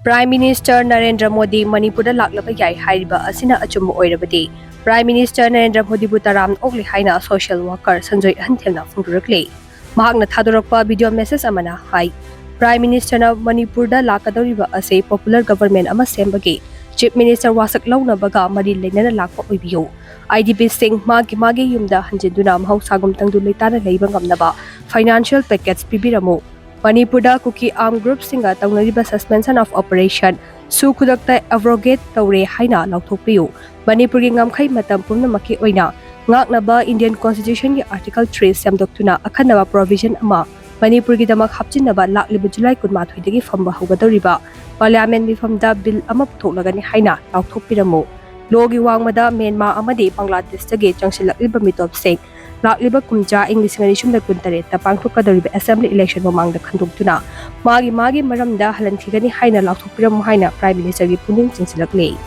Prime Minister Narendra Modi Manipur Da Laklabadi Hariba Asina Achum Oirabadi. Prime Minister Narendra Modi Taramna Okkani Haina social worker Sanjoy Ahanthem na phongdurakle. Mahakna thadorakpa video message amana hai. Prime Minister na Manipur Da Laklabadi ase popular government ama sembagi. Chief Minister wasak launa baga mari leinana lakpa oibiyo. IDP sing magi yumda hanjinduna mahawsagum tangdu leitana leiba ngamnaba financial package pibiramo. Manipur da Kuki armed group singa taunariba suspension of operation su khudakta abrogate tawre haina lauthokpiyu. Manipur gi ngamkhai matam pumnamaki oina ngaknaba Indian Constitution gi Article 3 semdoktuna akhanaba provision ama Manipur gi damak hapchinaba laklibu July 18 dagi famba hogadoriba Parliament mifamda bill ama putholagani haina lauthokpiramo. Logi wangmada Myanmar amadi Bangladesh dagi changsilakiba mitop sing Laklabadi kumja English ngani sumda kuntare ta pangthokadoriba assembly election mamangda khandoktuna magi maramda halanthigani haina lauthokpiram haina Prime Minister gi puning chingsilakle.